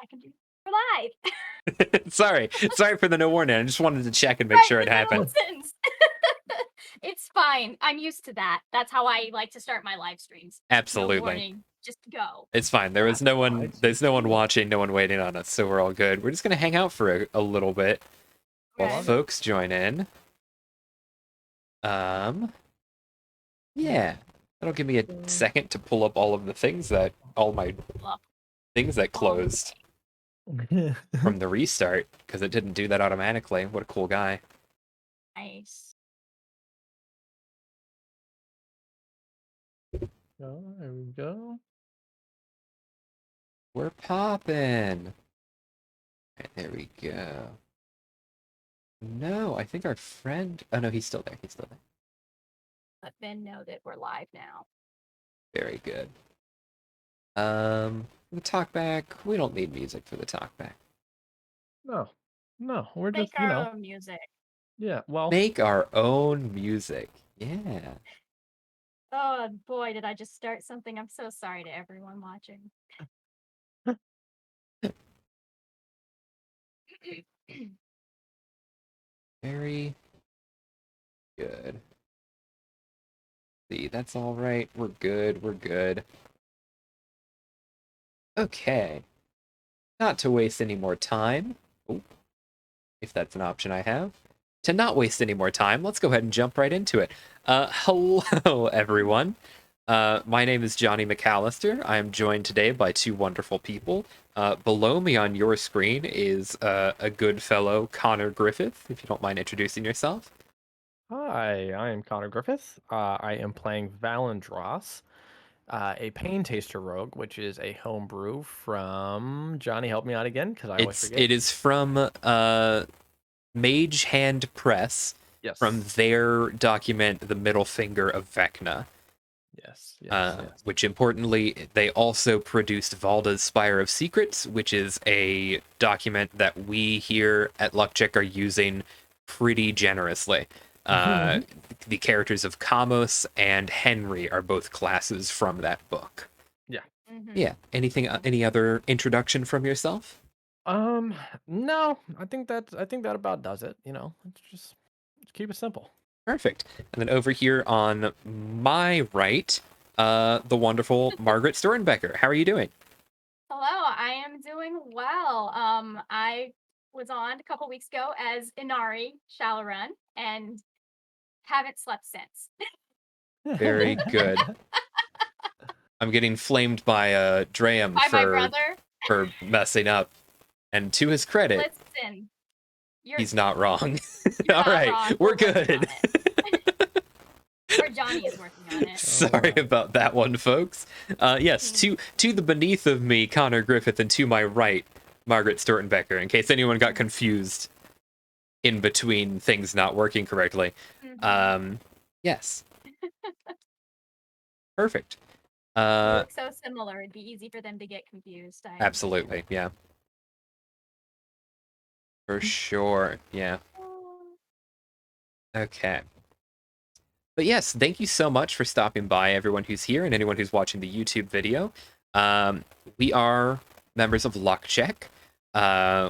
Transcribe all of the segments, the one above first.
I can do for live. Sorry for the no warning. I just wanted to check and make Right, sure it the middle happened. of a sentence. It's fine. I'm used to that. That's how I like to start my live streams. No Absolutely. warning, just go. It's fine. That's fine There's no one too. watching, no one waiting on us, so we're all good. We're just gonna hang out for a little bit while Okay. Love it. folks join in. Yeah. That'll give me a second to pull up all my Well, things that closed Go. from the restart, because it didn't do that automatically. What a cool guy. nice. There we go. We're popping. Right, there we go. No, I think our friend. Oh no, he's still there. He's still there. Let Ben know that we're live now. Very good. The talkback. We don't need music for the talkback. No, we're Make just, our own music. yeah. Well, Make our own music. Yeah. Oh boy, did I just start something. I'm so sorry to everyone watching. Very good. See, that's all right. We're good. We're good. Okay. Not to waste any more time. Oh, if that's an option I have. To not waste any more time, let's go ahead and jump right into it. Hello, everyone. My name is Johnny McAllister. I am joined today by two wonderful people. Below me on your screen is a good fellow, Connor Griffith, if you don't mind introducing yourself. hi, I am Connor Griffith. I am playing Valandros, a Pain Taster Rogue, which is a homebrew from Johnny. Help me out again, because I always forget. It is from Mage Hand Press, Yes. from their document, The Middle Finger of Vecna. Yes. Yes. Which importantly, they also produced Valda's Spire of Secrets, which is a document that we here at Luckcheck are using pretty generously. The characters of Kamos and Henry are both classes from that book. Yeah. Yeah. Any other introduction from yourself? No, I think that about does it. Let's just keep it simple. Perfect. And then over here on my right, the wonderful Margaret Stornbecker. How are you doing? Hello, I am doing well. I was on a couple weeks ago as Inari Shadowrun and haven't slept since. Very good. I'm getting flamed by Draham By my brother. for messing up. And to his credit, Listen, he's not wrong. you're All not right, wrong. we're working on good. it. Or Johnny is working on it. Sorry about that one, folks. Yes, to the beneath of me, Connor Griffith, and to my right, Margaret Stortenbecker, in case anyone got confused in between things not working correctly. Yes. Perfect. We look so similar, it'd be easy for them to get confused. Absolutely, yeah. For sure, yeah. Okay. But yes, thank you so much for stopping by, everyone who's here and anyone who's watching the YouTube video. We are members of Luckcheck,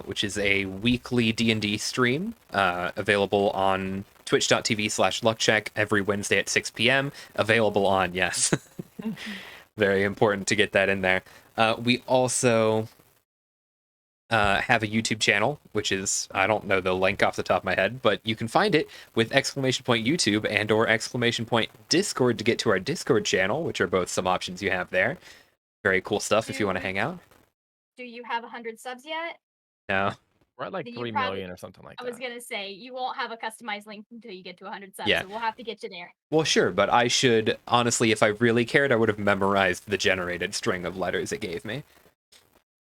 which is a weekly D&D stream available on twitch.tv/luckcheck every Wednesday at 6 p.m. Available on, yes. Very important to get that in there. We also have a YouTube channel, which is, I don't know the link off the top of my head, but you can find it with !YouTube and or !Discord to get to our Discord channel, which are both some options you have there. Very cool stuff if you want to hang out. Do you have 100 subs yet? No. We're at like Then 3 million or something like that. I was gonna say, you won't have a customized link until you get to 100 subs, Yeah. so we'll have to get you there. Well, sure, but I should, honestly, if I really cared, I would have memorized the generated string of letters it gave me.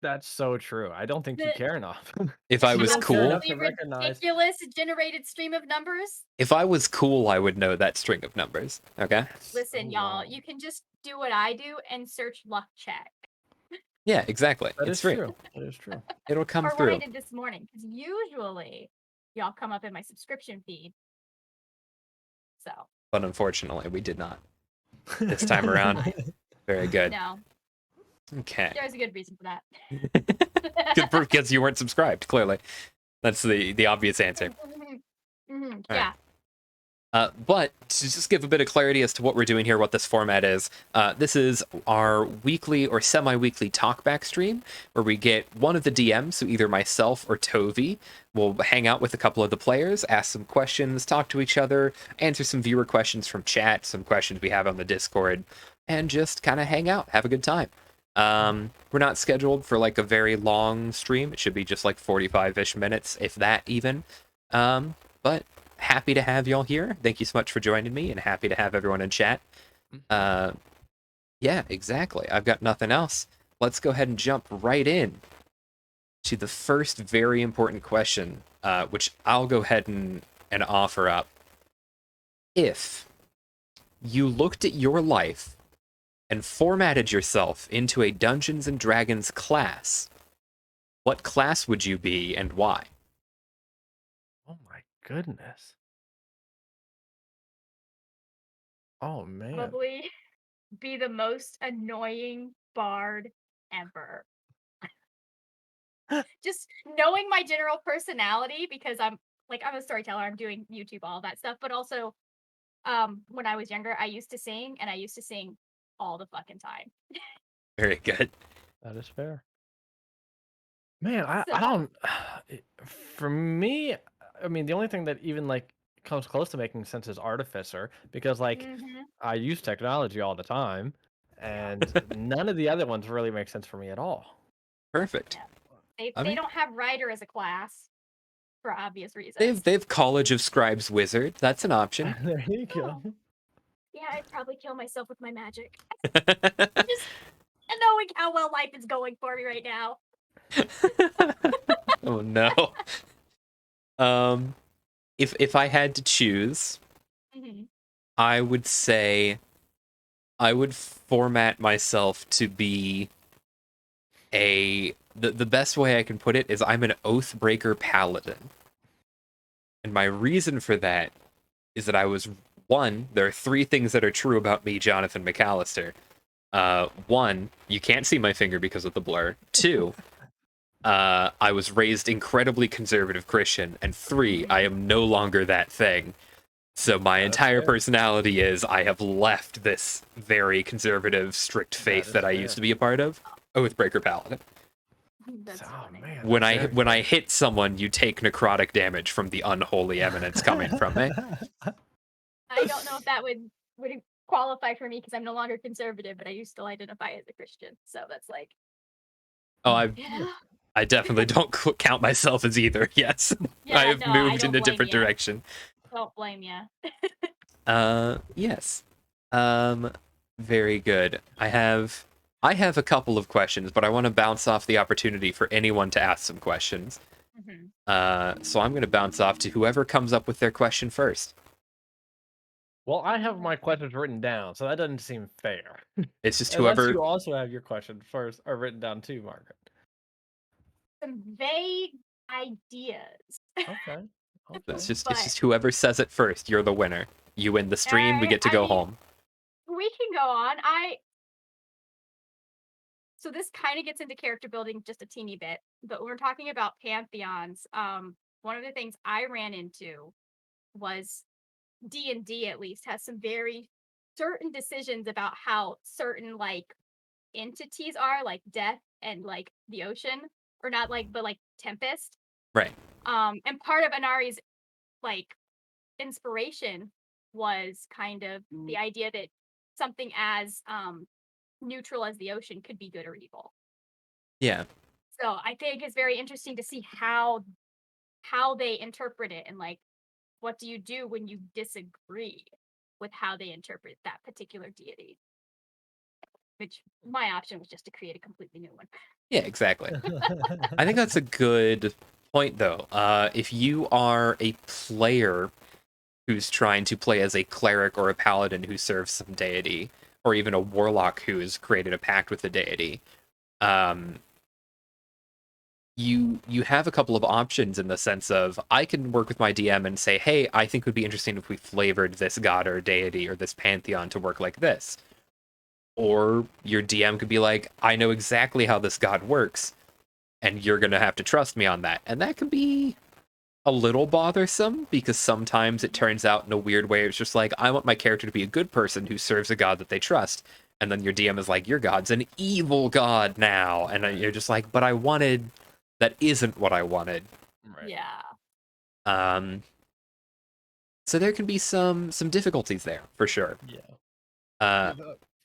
That's so true. I don't think you care enough. If I was cool, Ridiculous generated stream of numbers. if I was cool, I would know that string of numbers. Okay. Listen, y'all, you can just do what I do and search luck check. Yeah, exactly. That it's is free. true. That is true. It'll come or through. what I did this morning, because usually y'all come up in my subscription feed. So. But unfortunately, we did not this time around. Very good. No. Okay. There's a good reason for that. Because you weren't subscribed, clearly. That's the obvious answer. All right. Yeah. But to just give a bit of clarity as to what we're doing here, what this format is, this is our weekly or semi-weekly talkback stream where we get one of the DMs, so either myself or Tovi, will hang out with a couple of the players, ask some questions, talk to each other, answer some viewer questions from chat, some questions we have on the Discord, and just kind of hang out, have a good time. We're not scheduled for like a very long stream. It should be just like 45-ish minutes, if that even. But happy to have y'all here. Thank you so much for joining me, and happy to have everyone in chat. Yeah, exactly. I've got nothing else. Let's go ahead and jump right in to the first very important question, which I'll go ahead and offer up. If you looked at your life and formatted yourself into a Dungeons and Dragons class, what class would you be and why? Oh my goodness. Oh man. Probably be the most annoying bard ever. Just knowing my general personality, because I'm a storyteller, I'm doing YouTube, all that stuff, but also when I was younger, I used to sing, and I used to sing all the fucking time. Very good. That is fair. Man, I So, don't. For me, I mean, the only thing that even like comes close to making sense is artificer, because like mhm, I use technology all the time, yeah, and none of the other ones really make sense for me at all. Perfect. yeah. They I they mean, don't have writer as a class for obvious reasons. they've College of Scribes Wizard. That's an option. There you go. Oh, yeah, I'd probably kill myself with my magic. Just knowing how well life is going for me right now. Oh no. Um, if I had to choose, Mhm. I would say I would format myself to be the best way I can put it is I'm an Oathbreaker Paladin. And my reason for that is that I was one, there are three things that are true about me, Jonathan McAllister. One, you can't see my finger because of the blur. Two, I was raised incredibly conservative Christian. And three, I Mhm. am no longer that thing. So my That is entire fair. personality is I have left this very conservative, strict That faith is that I used fair. to be a part of. Oathbreaker Paladin. That's Oh funny. man, When that's I very when I fair. hit someone, you take necrotic damage from the unholy eminence coming from me. I don't know if that would qualify for me because I'm no longer conservative, but I used to identify as a Christian. So that's like, Oh, I yeah, I definitely don't count myself as either. Yes, I yeah, have no, I moved in don't a blame different you. direction. Don't blame you. Yes. Um, very good. I have a couple of questions, but I want to bounce off the opportunity for anyone to ask some questions. Mhm. So I'm going to bounce off to whoever comes up with their question first. Well, I have my questions written down, so that doesn't seem fair. It's just Unless whoever. you also have your question first or written down too, Margaret. Some vague ideas, Okay. It's Okay. just it's but just whoever says it first. You're the winner. You win the stream. We get to I go mean, home. we can go on. So this kind of gets into character building just a teeny bit, but when we're talking about pantheons, one of the things I ran into was D&D at least has some very certain decisions about how certain like entities are, like death and like the ocean, or not like, but like Tempest. Right. And part of Anari's like inspiration was kind of the idea that something as neutral as the ocean could be good or evil. Yeah. So I think it's very interesting to see how they interpret it, and like what do you do when you disagree with how they interpret that particular deity, which my option was just to create a completely new one. Yeah. Exactly. I think that's a good point, though. If you are a player who's trying to play as a cleric or a paladin who serves some deity, or even a warlock who has created a pact with the deity, um, you have a couple of options in the sense of I can work with my DM and say, hey, I think it would be interesting if we flavored this god or deity or this pantheon to work like this. Or your DM could be like, I know exactly how this god works, and you're going to have to trust me on that. And that can be a little bothersome because sometimes it turns out in a weird way. It's just like, I want my character to be a good person who serves a god that they trust. And then your DM is like, your god's an evil god now. And then you're just like, but I wanted, that isn't what I wanted. Right. Yeah. Um, so there can be some difficulties there for sure. Yeah. Uh,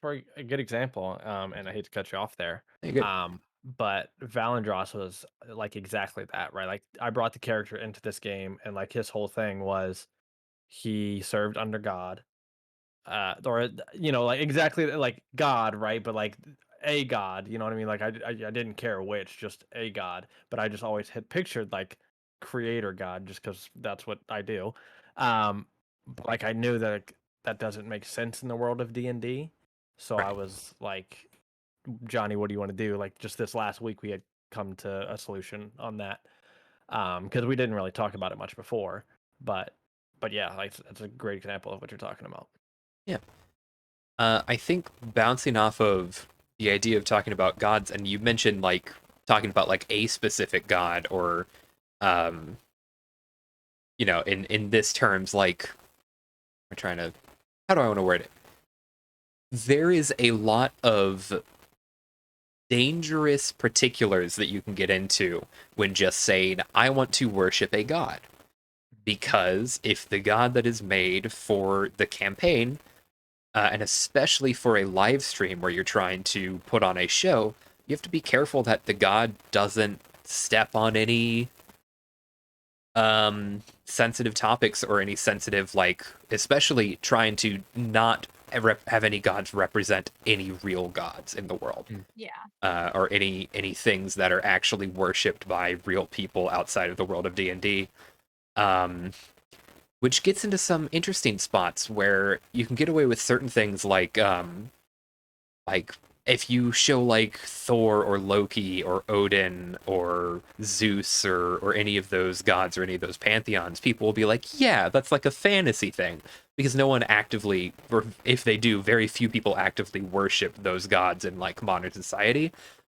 For a good example, and I hate to cut you off there, yeah, good. but Valendros was like exactly that, right? Like I brought the character into this game, and like his whole thing was he served under God, or like exactly like God, right? But like a God, you know what I mean? Like I didn't care which, just a God, but I just always had pictured like creator God, just because that's what I do. But like I knew that that doesn't make sense in the world of D&D, so I Right. was like, Johnny, what do you want to do? Like just this last week, we had come to a solution on that, because we didn't really talk about it much before, but yeah, like that's a great example of what you're talking about. Yeah. I think bouncing off of the idea of talking about gods, and you mentioned like talking about like a specific god, or um, in this terms, like we're trying to, how do I want to word it? There is a lot of dangerous particulars that you can get into when just saying, I want to worship a god. Because if the god that is made for the campaign, and especially for a live stream where you're trying to put on a show, you have to be careful that the god doesn't step on any sensitive topics or any sensitive, like, especially trying to not have any gods represent any real gods in the world, Yeah. or any things that are actually worshipped by real people outside of the world of D&D. um which gets into some interesting spots where you can get away with certain things, like if you show like Thor or Loki or Odin or Zeus or any of those gods or any of those pantheons, people will be like, yeah, that's like a fantasy thing, because no one actively, or if they do, very few people actively worship those gods in like modern society.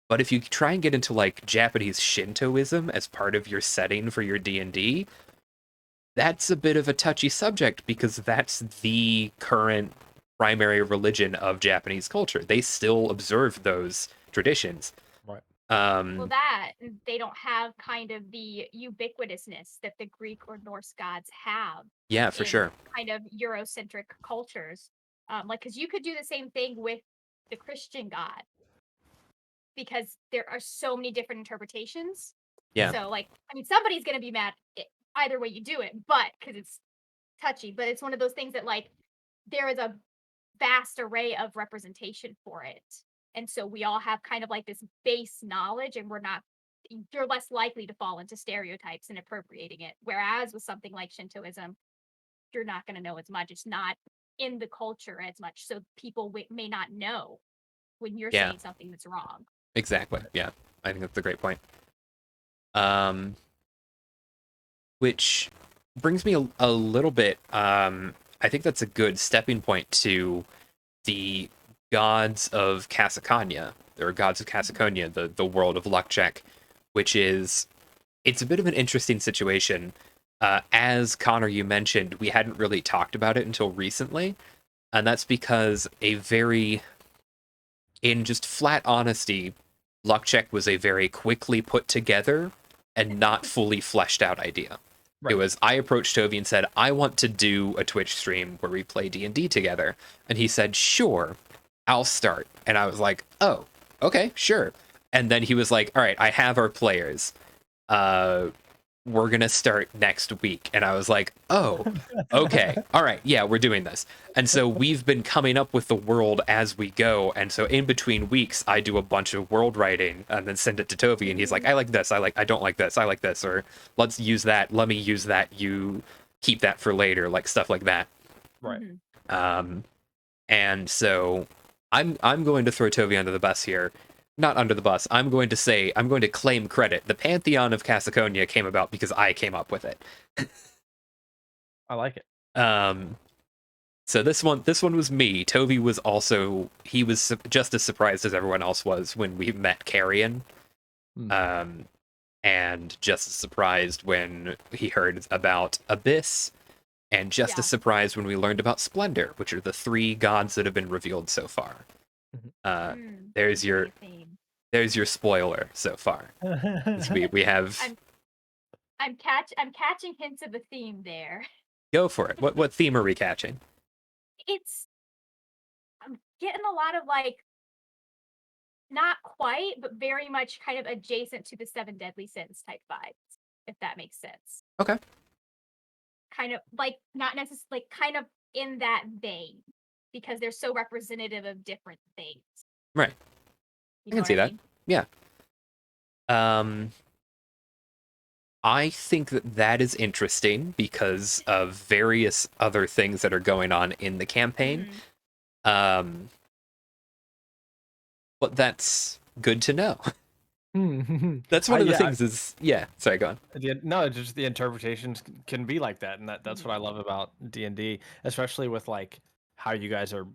But if you try and get into like Japanese Shintoism as part of your setting for your D&D, that's a bit of a touchy subject because that's the current primary religion of Japanese culture. They still observe those traditions. Right. Well, Um, that and they don't have kind of the ubiquitousness that the Greek or Norse gods have yeah, for in sure. kind of Eurocentric cultures. Like, because you could do the same thing with the Christian God, because there are so many different interpretations. Yeah, So, like, I mean, somebody's going to be mad either way you do it, but because it's touchy, but it's one of those things that, like, there is a vast array of representation for it. And so we all have kind of like this base knowledge, and you're less likely to fall into stereotypes and appropriating it. Whereas with something like Shintoism, you're not going to know as much. It's not in the culture as much. So people may not know when you're yeah, saying something that's wrong. exactly. Right. Yeah, I think that's a great point. Um, which brings me a little bit. I think that's a good stepping point to the gods of Casacania, or gods of Casaconia, the world of Luckcheck, which is, it's a bit of an interesting situation. As Connor, you mentioned, we hadn't really talked about it until recently, and that's because in just flat honesty, Luckcheck was a very quickly put together and not fully fleshed out idea. It Right. was, I approached Toby and said, I want to do a Twitch stream where we play D&D together. And he said, sure, I'll start. And I was like, oh, okay, sure. And then he was like, all right, I have our players. Uh, we're going to start next week. And I was like, oh, okay. All right. Yeah, we're doing this. And so we've been coming up with the world as we go. And so in between weeks, I do a bunch of world writing and then send it to Toby. And he's like, I like this. I don't like this. I like this. Or let's use that. Let me use that. You keep that for later, like stuff like that. Right. Mhm. Um, and so I'm going to throw Toby under the bus here. Not under the bus. I'm going to say, I'm going to claim credit. The Pantheon of Casaconia came about because I came up with it. I like it. Um, So this one was me. Toby was also he was just as surprised as everyone else was when we met Carrion, um, and just as surprised when he heard about Abyss, and just Yeah. as surprised when we learned about Splendor, which are the three gods that have been revealed so far. Uh, there's your Theme. there's your spoiler so far. We have I'm catching hints of a theme there. go for it. What theme are we catching? I'm getting a lot of like not quite, but very much kind of adjacent to the seven deadly sins type vibes, if that makes sense. Okay. Kind of like not necessarily like kind of in that vein because they're so representative of different things. Right. You I know can what see I that. mean? Yeah. I think that is interesting because of various other things that are going on in the campaign. Um, but that's good to know. That's one of the Yeah, things is, yeah, sorry, go on. no, just the interpretations can be like that, and that's what I love about D&D, especially with like how you guys are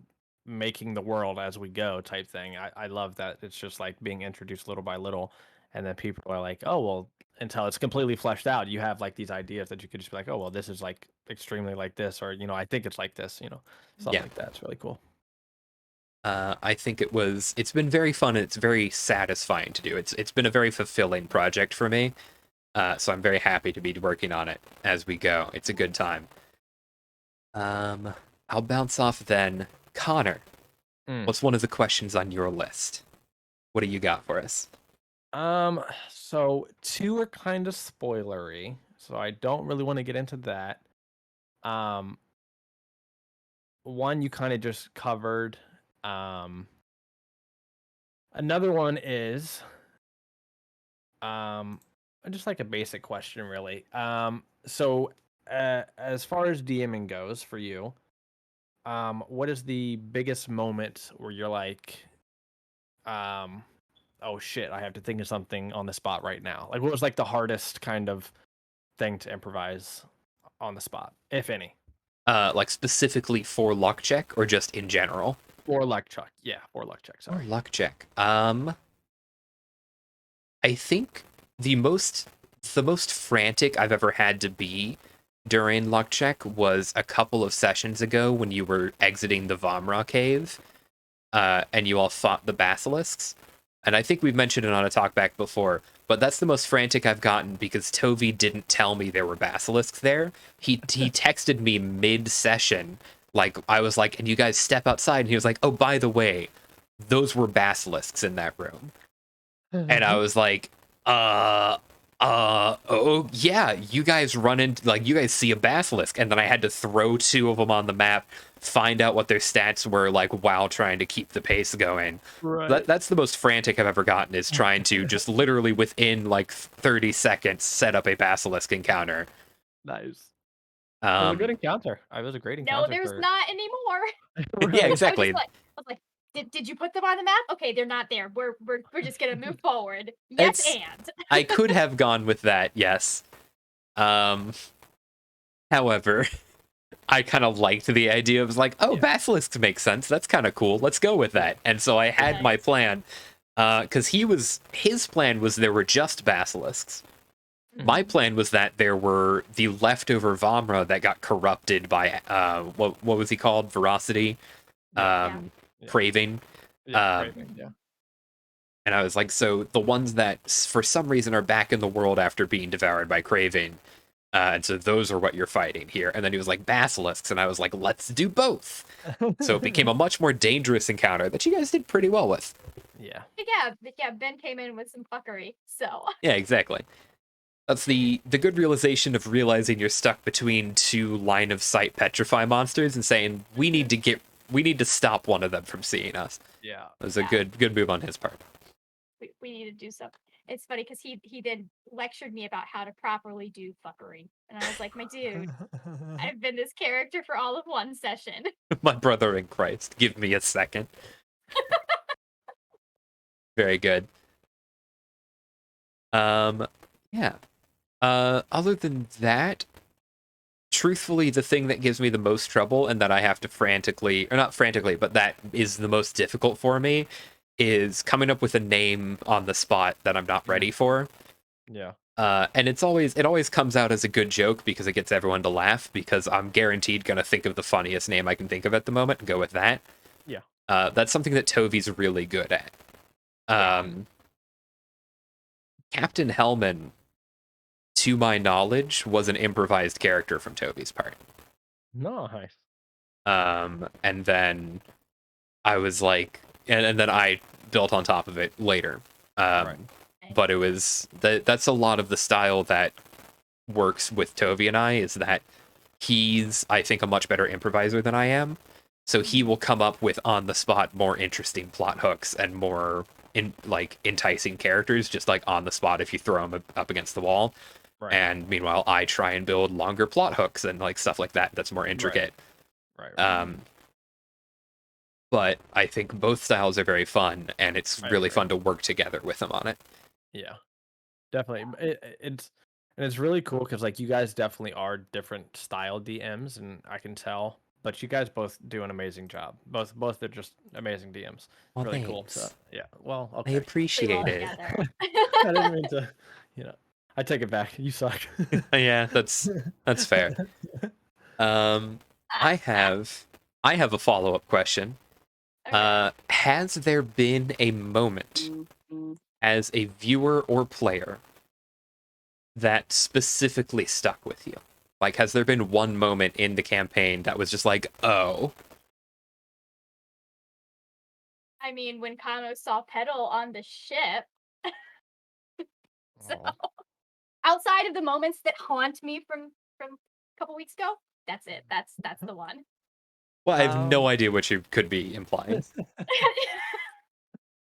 making the world as we go type thing. I love that it's just like being introduced little by little, and then people are like, oh well, until it's completely fleshed out, you have like these ideas that you could just be like, oh well, this is like extremely like this, or I think it's like this, stuff Yeah. like that. It's really cool. I think it's been very fun and it's very satisfying to do. It's been a very fulfilling project for me. So I'm very happy to be working on it as we go. It's a good time. I'll bounce off then. Connor, Mm. what's one of the questions on your list? What do you got for us? So two are kind of spoilery, so I don't really want to get into that. Um, One you kind of just covered. Um, Another one is um just like a basic question, really. So as far as DMing goes for you, what is the biggest moment where you're like, um, oh shit, I have to think of something on the spot right now? Like, what was like the hardest kind of thing to improvise on the spot, if any? Like specifically for luck check or just in general? Or luck check, yeah, or luck check. Or Sorry. luck check. I think the most frantic I've ever had to be during luck check was a couple of sessions ago when you were exiting the Vamra cave, and you all fought the basilisks. And I think we've mentioned it on a talkback before, but that's the most frantic I've gotten because Tovi didn't tell me there were basilisks there. He texted me mid-session, like I was like, "And you guys step outside," and he was like, "Oh, by the way, those were basilisks in that room." And I was like, oh yeah, you guys run into like you guys see a basilisk, and then I had to throw two of them on the map, find out what their stats were like while trying to keep the pace going. Right. That's the most frantic I've ever gotten is trying to just literally within like 30 seconds set up a basilisk encounter. Nice. It was a good Um, encounter. It was a great No, encounter there's for not anymore. yeah, right. exactly. I was like, did you put them on the map? Okay, they're not there. We're just gonna move forward. Yes, It's and I could have gone with that, yes. Um, however, I kind of liked the idea of like, oh, Yeah. basilisks make sense. That's kind of cool. Let's go with that. And so I had my Nice. plan, because his plan was there were just basilisks. My Mhm. plan was that there were the leftover Vamra that got corrupted by what was he called? Veracity, Yeah. Yeah. Yeah. craving. Yeah. Um, Craving. Yeah. and I was like, so the ones that for some reason are back in the world after being devoured by craving. And so those are what you're fighting here. And then he was like, basilisks. And I was like, let's do both. So it became a much more dangerous encounter that you guys did pretty well with. Yeah. Yeah. Ben came in with some fuckery, so Yeah, exactly. That's the good realization of realizing you're stuck between two line of sight petrify monsters and saying we need to stop one of them from seeing us. Yeah. It was a Yeah. good move on his part. we need to do something. It's funny because he then lectured me about how to properly do fuckery, and I was like, my dude, I've been this character for all of one session. My brother in Christ, give me a second. Very good. Yeah. Other than that, truthfully the thing that gives me the most trouble and that I have to frantically, or not frantically, but that is the most difficult for me is coming up with a name on the spot that I'm not ready for. Yeah. And it always comes out as a good joke because it gets everyone to laugh because I'm guaranteed gonna think of the funniest name I can think of at the moment and go with that. Yeah. That's something that Tovy's really good at. Yeah. Captain Hellman, to my knowledge, was an improvised character from Toby's part. Nice. And then I was like, and then I built on top of it later. Right. But it was that's a lot of the style that works with Tovy and I is that he's, I think, a much better improviser than I am. So he will come up with on the spot more interesting plot hooks and more enticing characters just like on the spot if you throw them up against the wall. Right. And meanwhile, I try and build longer plot hooks and like stuff like that that's more intricate. Right. But I think both styles are very fun, and it's I really agree. fun to work together with them on it. Yeah. Definitely. It's really cool because like you guys definitely are different style DMs, and I can tell. But you guys both do an amazing job. Both are just amazing DMs. Well, Really cool. So thanks. yeah. Well, I okay. Pretty well appreciate it. together. I didn't mean to. You know, I take it back. You suck. Yeah, that's fair. I have a follow-up question. Okay. Has there been a moment as a viewer or player that specifically stuck with you? Like, has there been one moment in the campaign that was just like, oh, I mean, when Kano saw Petal on the ship, so Aw. outside of the moments that haunt me from a couple weeks ago, that's it. That's the one. well, I have no Um, idea what you could be implying.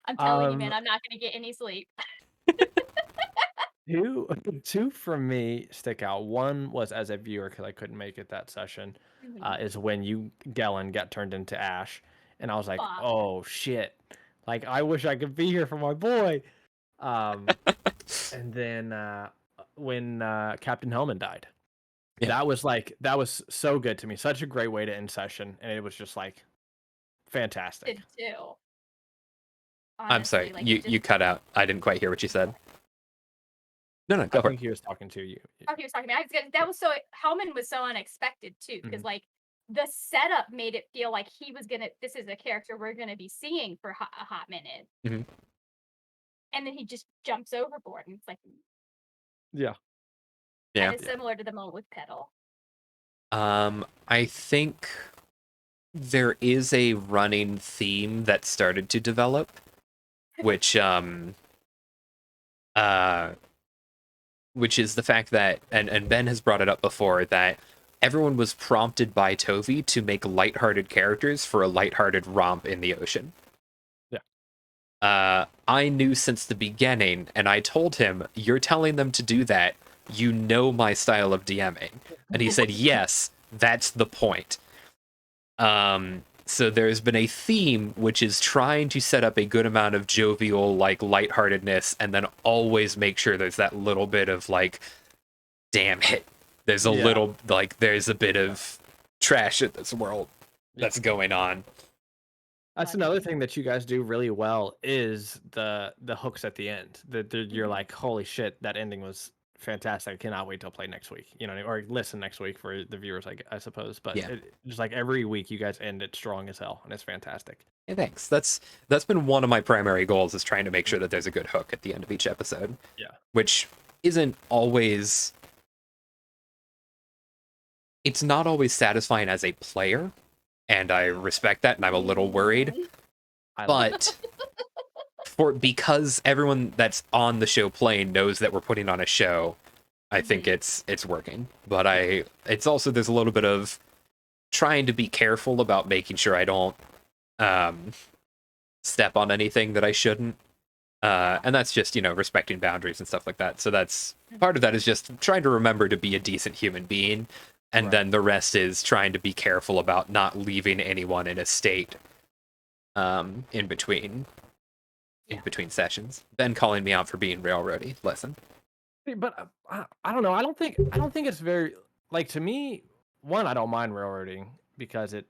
I'm telling you, man, um, I'm not gonna get any sleep. two, two from me stick out. One was as a viewer because I couldn't make it that session. Mhm. Is when you Gellin got turned into Ash, and I was like, Fuck. oh shit! Like I wish I could be here for my boy. Um, and then when Captain Hellman died, Yeah. that was so good to me. Such a great way to end session, and it was just like fantastic. Did too. I'm Honestly, sorry, like it you just cut out. I didn't quite hear what you said. No, I go for it. think he was talking to you. oh, he was talking about that was so Hellman was so unexpected too, because Mhm. like the setup made it feel like he was gonna this is a character we're gonna be seeing for a hot minute. Mhm. And then he just jumps overboard and it's like Yeah. kind Yeah. of similar to the moment with Petal. I think there is a running theme that started to develop, which uh which is the fact that and Ben has brought it up before that everyone was prompted by Tovy to make lighthearted characters for a lighthearted romp in the ocean. Yeah. I knew since the beginning, and I told him, "You're telling them to do that. You know my style of DMing," and he said, "Yes, that's the point." So there's been a theme which is trying to set up a good amount of jovial, like lightheartedness, and then always make sure there's that little bit of like, damn it, there's a Yeah. little like there's a bit of trash in this world that's going on. That's another thing that you guys do really well is the hooks at the end. That you're Mhm. like, holy shit, that ending was fantastic. I cannot wait to play next week. You know, or listen next week for the viewers, I suppose. But Yeah. just like every week, you guys end it strong as hell, and it's fantastic. Hey, thanks. That's been one of my primary goals is trying to make sure that there's a good hook at the end of each episode, Yeah. which isn't always it's not always satisfying as a player, and I respect that, and I'm a little worried. Mhm. I love it. But because everyone that's on the show playing knows that we're putting on a show, I think it's working. But it's also there's a little bit of trying to be careful about making sure I don't um, step on anything that I shouldn't. And that's just, respecting boundaries and stuff like that. So that's part of that is just trying to remember to be a decent human being. And Right. then the rest is trying to be careful about not leaving anyone in a state in between sessions. Ben calling me out for being railroady. Listen. But I don't know. I don't think it's very like to me. one, I don't mind railroading because it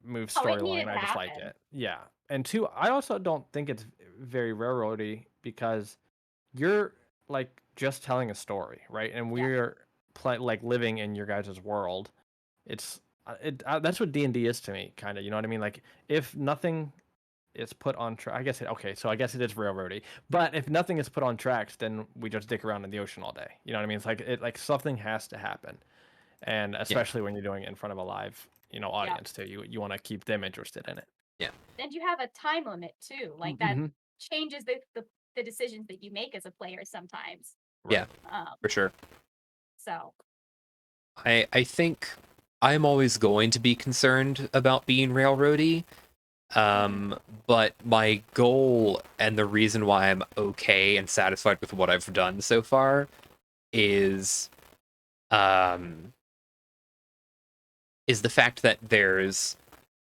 moves Oh, it storyline. needed And to I just like happen. it. Yeah. And two, I also don't think it's very railroady because you're like just telling a story, right? And Yeah. we're like living in your guys' world. It's that's what D&D is to me, kind of. You know what I mean? Like if nothing is put on track, I guess okay. So I guess it is railroady. But if nothing is put on tracks, then we just dick around in the ocean all day. You know what I mean? It's like something has to happen, and Yeah. especially when you're doing it in front of a live Yeah. audience too. You want to keep them interested in it. Yeah. And you have a time limit too. Like that Mm-hmm. changes the decisions that you make as a player sometimes. Yeah. Right. For sure. So I think I'm always going to be concerned about being railroady. mhm. But my goal and the reason why I'm okay and satisfied with what I've done so far is um is the fact that there's,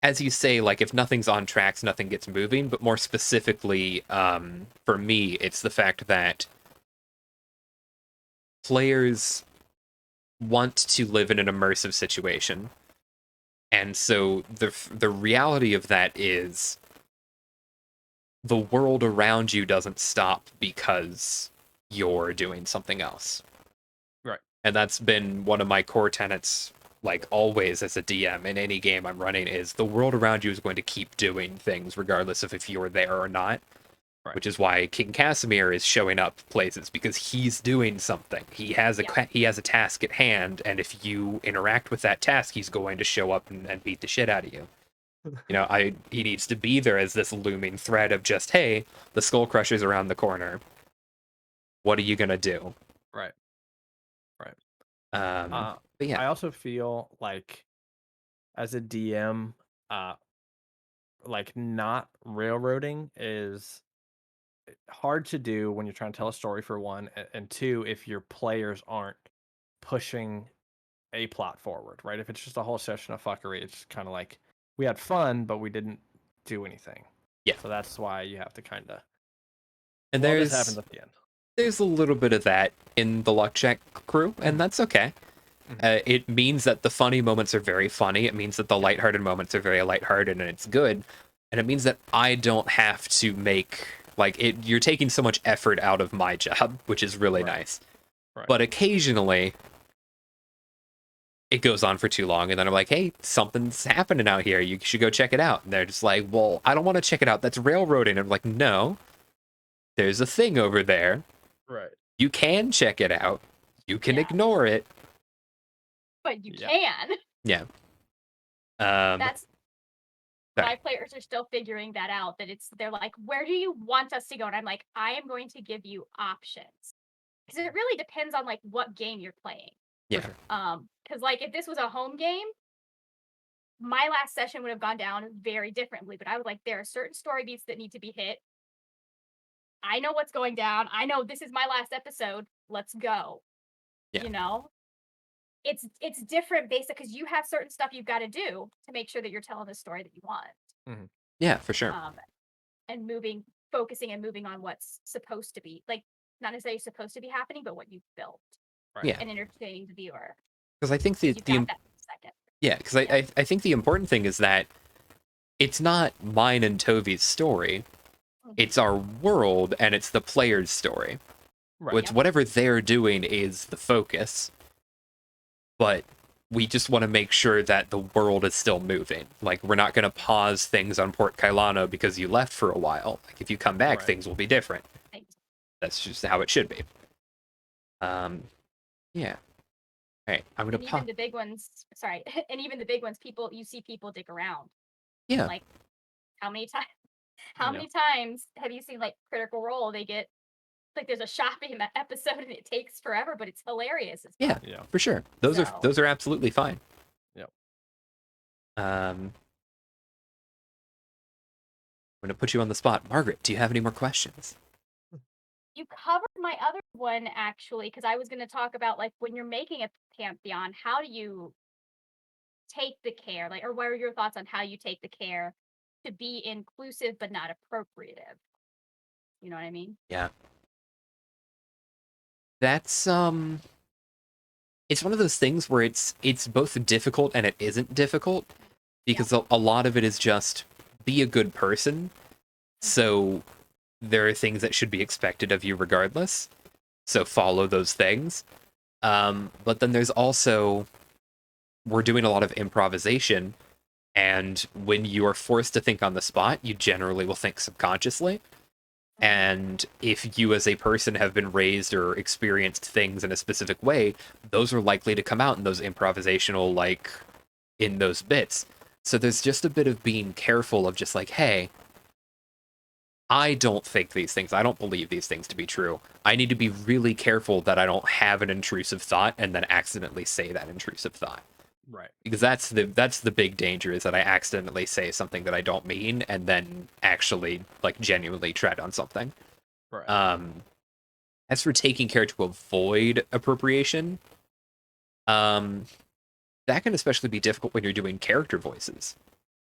as you say, like if nothing's on tracks, nothing gets moving, but more specifically, for me, it's the fact that players want to live in an immersive situation. And so the reality of that is the world around you doesn't stop because you're doing something else. Right. And that's been one of my core tenets, like always as a DM in any game I'm running, is the world around you is going to keep doing things regardless of if you're there or not. Right. Which is why King Casimir is showing up places, because he's doing something. Yeah. He has a task at hand, and if you interact with that task, he's going to show up and beat the shit out of you. He needs to be there as this looming threat of just, hey, the Skull Crusher's around the corner. What are you gonna do? Right. Right. Um, Uh, but yeah, I also feel like as a DM, uh, like not railroading is hard to do when you're trying to tell a story for one, and two, if your players aren't pushing a plot forward, right? If it's just a whole session of fuckery, it's kind of like we had fun, but we didn't do anything. yeah. So that's why you have to kind of, And well, this happens at the end. there's a little bit of that in the Luck Check crew, and Mhm, that's okay. mhm. It means that the funny moments are very funny. It means that the Yeah, lighthearted moments are very lighthearted, and it's good. And it means that I don't have to make like it. You're taking so much effort out of my job, which is really right, nice. right, But occasionally, it goes on for too long, and then I'm like, "Hey, something's happening out here. You should go check it out." And they're just like, "Well, I don't want to check it out. That's railroading." And I'm like, "No, there's a thing over there. right. You can check it out. You can Yeah. ignore it." But you Yeah, can. Yeah. Um. That's Sorry. my players are still figuring that out. That they're like, where do you want us to go? And I'm like, I am going to give you options. Because it really depends on like what game you're playing. for Yeah. sure. Because like if this was a home game, my last session would have gone down very differently. But I was like, there are certain story beats that need to be hit. I know what's going down. I know this is my last episode. Let's go. Yeah. You know, it's different based because you have certain stuff you've got to do to make sure that you're telling the story that you want. Mhm, Yeah, for sure. Um, and focusing and moving on what's supposed to be like not necessarily supposed to be happening, but what you've built right, Yeah, and entertaining the viewer because I think because you've got that second. because Yeah. I think the important thing is that it's not mine and Tovy's story. Mhm. It's our world and it's the player's story. right, It's Yep. whatever they're doing is the focus, but we just want to make sure that the world is still moving. Like we're not going to pause things on Port Kailano because you left for a while. Like if you come back, right. things will be different. Right. That's just how it should be. Um, yeah. All right, I'm gonna And even pop. the big ones, sorry, and even the big ones, you see people dig around. Yeah, Like how many times? How Yeah, many times have you seen like Critical Role? They get like there's a shopping episode and it takes forever, but it's hilarious as yeah, fuck. yeah, for sure. So Those are absolutely fine. yeah. I'm gonna put you on the spot, Margaret. Do you have any more questions? you covered my other one actually, because I was going to talk about like when you're making a pantheon, how do you take the care, like, or what are your thoughts on how you take the care to be inclusive but not appropriative? You know what I mean? Yeah, that's it's one of those things where it's both difficult and it isn't difficult Yeah. because a lot of it is just be a good person. Mhm. So there are things that should be expected of you regardless. So follow those things. But then there's also we're doing a lot of improvisation, and when you are forced to think on the spot, you generally will think subconsciously. Mhm. And if you as a person have been raised or experienced things in a specific way, those are likely to come out in those improvisational, like in those bits. So there's just a bit of being careful of just like, hey, I don't think these things, I don't believe these things to be true. I need to be really careful that I don't have an intrusive thought and then accidentally say that intrusive thought. Right. Because that's the big danger is that I accidentally say something that I don't mean and then actually like genuinely tread on something. Right. Um as for taking care to avoid appropriation, um that can especially be difficult when you're doing character voices.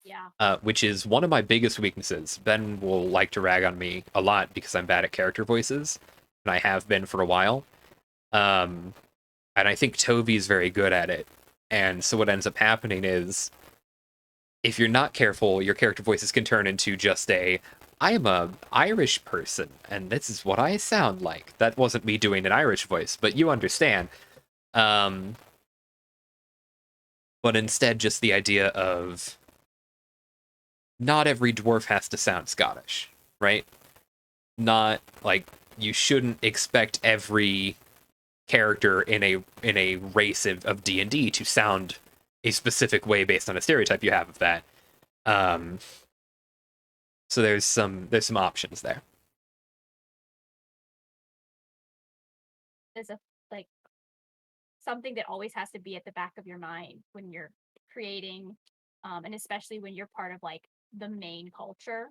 Yeah. Which is one of my biggest weaknesses. Ben will like to rag on me a lot because I'm bad at character voices, and I have been for a while. Um, and I think Toby's very good at it. And so what ends up happening is, if you're not careful, your character voices can turn into just a I am a Irish person, and this is what I sound like. That wasn't me doing an Irish voice, but you understand. Um, but instead, just the idea of not every dwarf has to sound Scottish, right? Not like you shouldn't expect every character in a race of D&D to sound a specific way based on a stereotype you have of that. Um, so there's some options there. There's a like something that always has to be at the back of your mind when you're creating, and especially when you're part of like the main culture,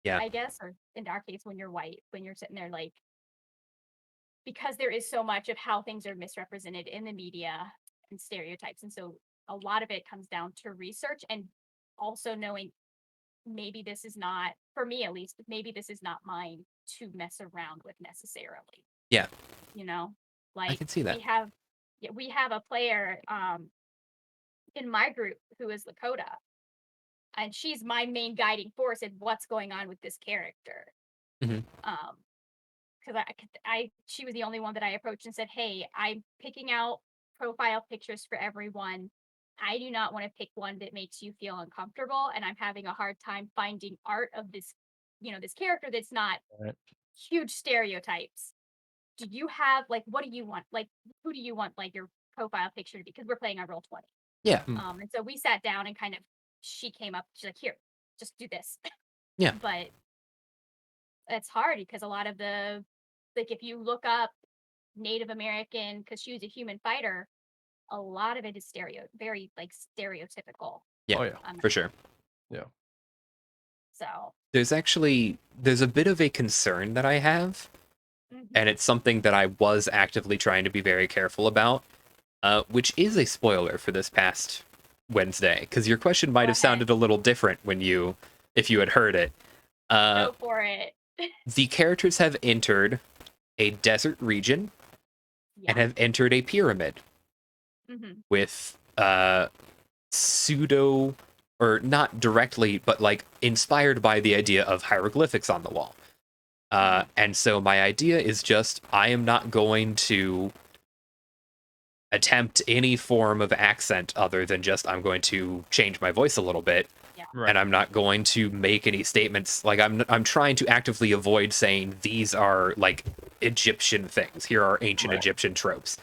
Yeah, I guess, or in our case, when you're white, when you're sitting there like because there is so much of how things are misrepresented in the media and stereotypes. And so a lot of it comes down to research and also knowing maybe this is not, for me at least, maybe this is not mine to mess around with necessarily, yeah, you know? I Like can see that. we have yeah, we have a player in my group who is Lakota, and she's my main guiding force in what's going on with this character. Hmm. Um, because she was the only one that I approached and said, "Hey, I'm picking out profile pictures for everyone. I do not want to pick one that makes you feel uncomfortable, and I'm having a hard time finding art of this, this character that's not Right. huge stereotypes. Do you have like what do you want? Like who do you want like your profile picture to be? Because we're playing on roll 20." Yeah, Hmm. And so we sat down and kind of she came up, she's like, "Here, just do this." yeah, But it's hard because a lot of the like if you look up Native American because she was a human fighter, a lot of it is very like stereotypical. yeah, Oh yeah. for sure. Yeah. So There's a bit of a concern that I have, and mhm. it's something that I was actively trying to be very careful about, which is a spoiler for this past Wednesday, because your question might Go have ahead, sounded a little different if you had heard it. Uh, go for it. the characters have entered a desert region and Yeah. have entered a pyramid Hmm. with pseudo, or not directly, but like inspired by the idea of hieroglyphics on the wall. Hmm. And so my idea is just I am not going to attempt any form of accent other than just I'm going to change my voice a little bit, Yeah. and Right. I'm not going to make any statements like I'm trying to actively avoid saying these are like Egyptian things. Here are ancient Right. Egyptian tropes.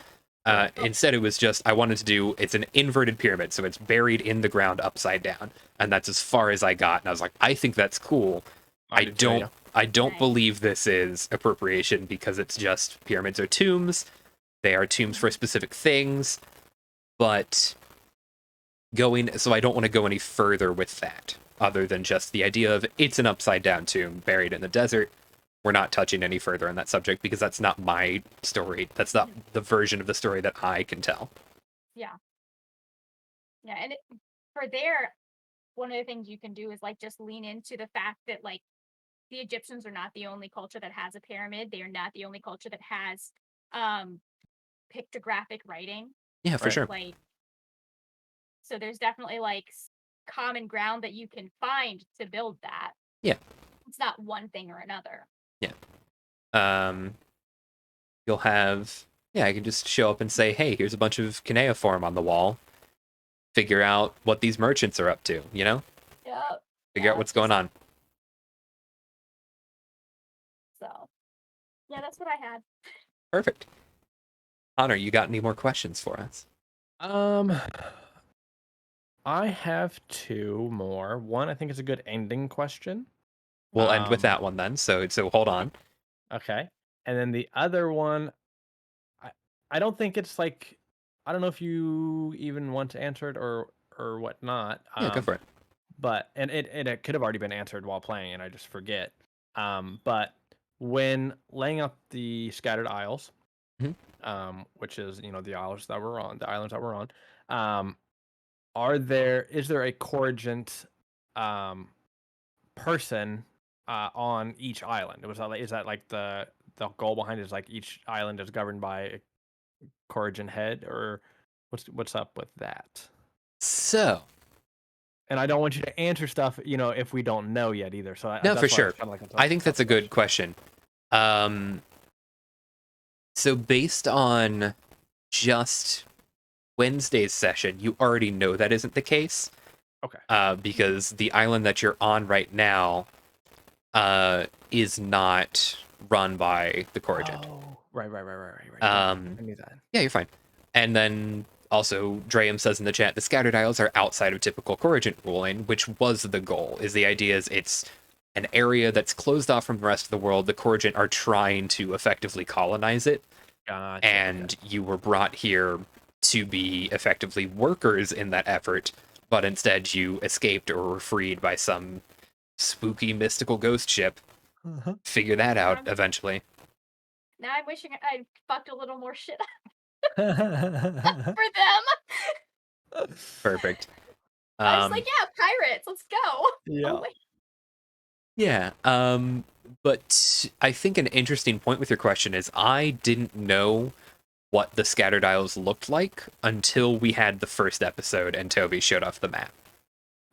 Right. Oh, Instead, it was just I wanted to do it's an inverted pyramid, so it's buried in the ground upside down, and that's as far as I got. And I was like, I think that's cool. I I do too. don't Yeah. I don't nice. believe this is appropriation because it's just pyramids are tombs. They are tombs for Hmm. specific things, but going so I don't want to go any further with that other than just the idea of it's an upside down tomb buried in the desert. We're not touching any further on that subject because that's not my story. That's not the version of the story that I can tell. Yeah. Yeah. And for there, one of the things you can do is like just lean into the fact that like the Egyptians are not the only culture that has a pyramid. They are not the only culture that has um pictographic writing. Yeah, for Right. sure. Like, so there's definitely like common ground that you can find to build that. Yeah. It's not one thing or another. Yeah. You'll have, yeah, I can just show up and say, hey, here's a bunch of cuneiform on the wall. Figure out what these merchants are up to, you know? Yeah. Figure out what's going on. So, yeah, that's what I had. Perfect. Connor, you got any more questions for us? I have two more. One, I think is a good ending question. We'll end with Um, that one then. So hold on. okay. And then the other one, I I don't think it's like I don't know if you even want to answer it or whatnot. Yeah, go for it. But and it could have already been answered while playing, and I just forget. But when laying out the scattered isles, Mhm. which is the islands that we're on, um, is there a Corrigent um person on each island? Is that like the goal behind it is like each island is governed by a Corrigent head, or what's up with that? So, And I don't want you to answer stuff, if we don't know yet either. So no, for that's why sure. it's kind of like a I think tough that's a good question. question. Um, so based on just Wednesday's session, you already know that isn't the case. Okay. Because the island that you're on right now is not run by the Corrigent. Oh, right. Okay, Um, I knew that. yeah, you're fine. And then also, Draham says in the chat, the Scattered Isles are outside of typical Corrigent ruling, which was the goal. Is the idea is it's an area that's closed off from the rest of the world. The Corrigent are trying to effectively colonize it, Gotcha. and you were brought here to be effectively workers in that effort, but instead you escaped or were freed by some spooky mystical ghost ship. Okay. Figure that out eventually. Now I'm wishing I fucked a little more shit Uh-huh. for them. Perfect. I was like, yeah, pirates, let's go. Oh, Yeah. wait. Yeah. But I think an interesting point with your question is I didn't know what the Scattered Isles looked like until we had the first episode and Toby showed off the map.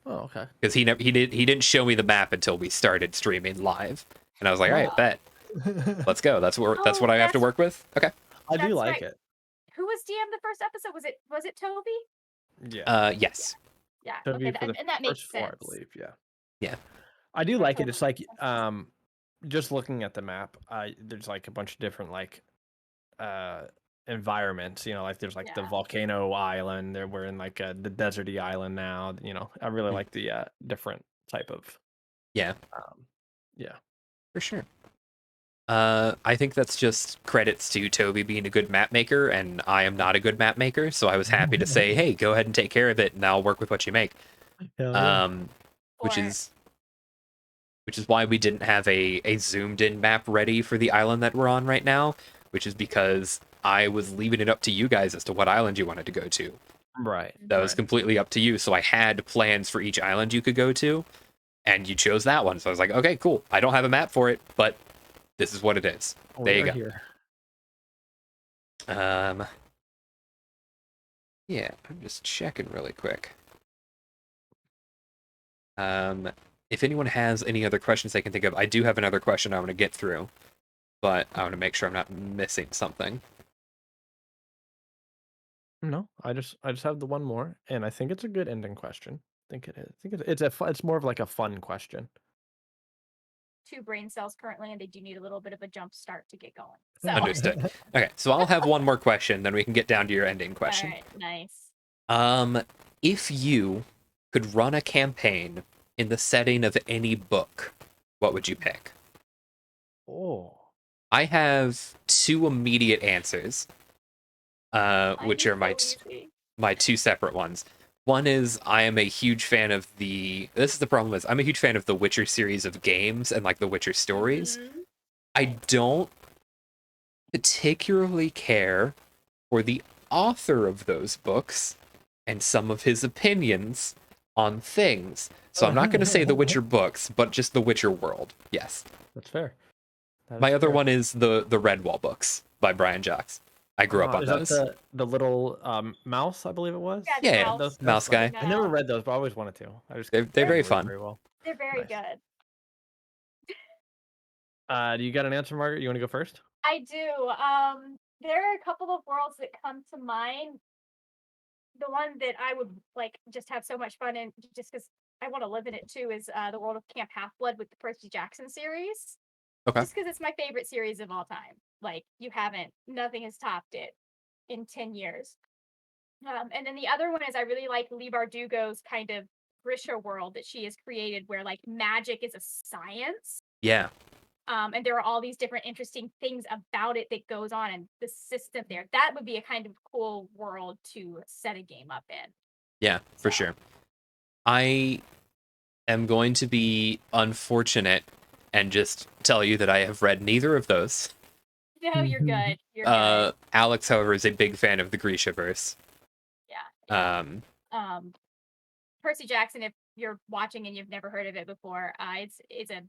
Oh, okay. Because he didn't show me the map until we started streaming live. And I was like, all right, bet. Let's go. That's what I have to work with. Okay. I do That's like right. it. Who was DM the first episode? Was it Toby? Yeah. Yes. Yeah. Toby Okay, for the and that makes first four, I sense. believe. Yeah. Yeah. I do Or like it. Toby It's like makes sense. just looking at the map, there's like a bunch of different like environments. Like there's like the Yeah. volcano island. We're in like the deserty island now. I really Mm. like the different type of Yeah. yeah. For sure. I think that's just credits to Toby being a good map maker, and I am not a good map maker, so I was happy to say, hey, go ahead and take care of it, and I'll work with what you make. Hell yeah. Which Or- is why we didn't have a zoomed in map ready for the island that we're on right now, which is because I was leaving it up to you guys as to what island you wanted to go to. Right. That was completely up to you, so I had plans for each island you could go to, and you chose that one. So I was like, okay, cool. I don't have a map for it, but this is what it is. There you go. Here. Yeah, I'm just checking really quick. If anyone has any other questions they can think of, I do have another question I want to get through, but I want to make sure I'm not missing something. No, I just have the one more, and I think it's a good ending question. I think it is. I think it's more of like a fun question. 2 brain cells currently, and they do need a little bit of a jump start to get going. So Understood. Okay, so I'll have one more question, then we can get down to your ending question. All right, nice. If you could run a campaign in the setting of any book, what would you pick? Oh. I have 2 immediate answers, which are my 2 separate ones. One is I am a huge fan of this is the problem is I'm a huge fan of the Witcher series of games and like the Witcher stories. Mhm. I don't particularly care for the author of those books and some of his opinions on things. So I'm not going to say the Witcher books, but just the Witcher world. Yes. That's fair. That My is other fair. one is the Redwall books by Brian Jacques. I grew up on Is that those. the little mouse? I believe it was. Yeah, the Yeah, Those mouse. those Mouse fun. guy. I never No, read those, but I always wanted to. I just They're they're very didn't read fun. very well. they're very Nice. good. Do you got an answer, Margaret? You want to go first? I do. There are a couple of worlds that come to mind. The one that I would like just have so much fun in, just because I want to live in it too, is the world of Camp Half Blood with the Percy Jackson series. Okay. Just because it's my favorite series of all time. Like you haven't, nothing has topped it in 10 years. And then the other one is I really like Leigh Bardugo's kind of Grisha world that she has created, where like magic is a science. Yeah. And there are all these different interesting things about it that goes on and the system there. That would be a kind of cool world to set a game up in. Yeah, So for sure. I am going to be unfortunate and just tell you that I have read neither of those. no, you're good. You're good. Alex, however, is a big fan of the Grishaverse. Yeah. Um, Um Percy Jackson, if you're watching and you've never heard of it before, it's a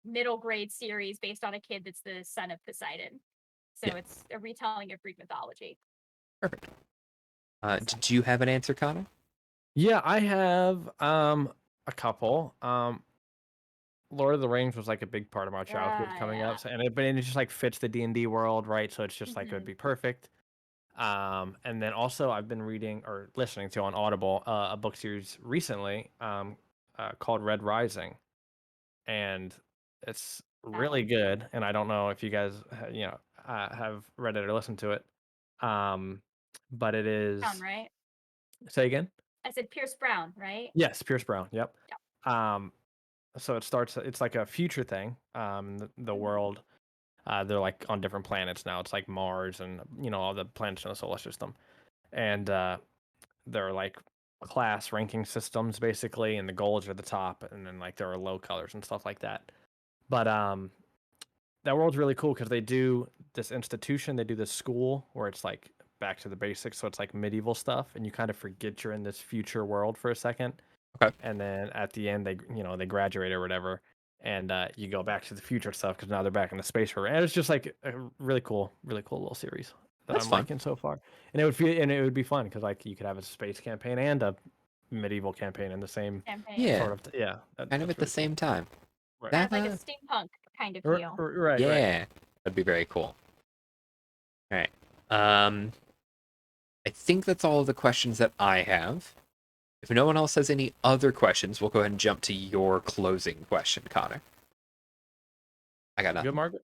middle grade series based on a kid that's the son of Poseidon. So yeah, it's a retelling of Greek mythology. perfect. So Did you have an answer, Connor? Yeah, I have a couple. Lord of the Rings was like a big part of my childhood coming yeah. up, so, but it just like fits the D&D world, right? So it's just like it would Hmm. be perfect. And then also I've been reading or listening to on Audible a book series recently called Red Rising, and it's That really one. good. And I don't know if you guys have read it or listened to it, but it Brown, is. right? Say again. I said Pierce Brown, right? Yes, Pierce Brown. Yep. Yeah. Um, so it starts. It's like a future thing. The Mhm. world. They're like on different planets now. It's like Mars and all the planets in the solar system, and they're like class ranking systems basically, and the golds are the top, and then like there are low colors and stuff like that. But that world's really cool because they do this institution, they do this school where it's like back to the basics, so it's like medieval stuff, and you kind of forget you're in this future world for a second, Okay. and then at the end they graduate or whatever, and you go back to the future stuff because now they're back in the space program, and it's just like a really cool little series that That's I'm fun. liking so far, and it would be fun because like you could have a space campaign and a medieval campaign in the same Campaign. Yeah, sort of yeah, kind of that's at the really cool. same time. Right. Kind of That, like a steampunk kind of R- feel. r- right, right. yeah, that'd be very cool. All right. I think that's all of the questions that I have. If no one else has any other questions, we'll go ahead and jump to your closing question, Connor. I got Good, nothing. Margaret.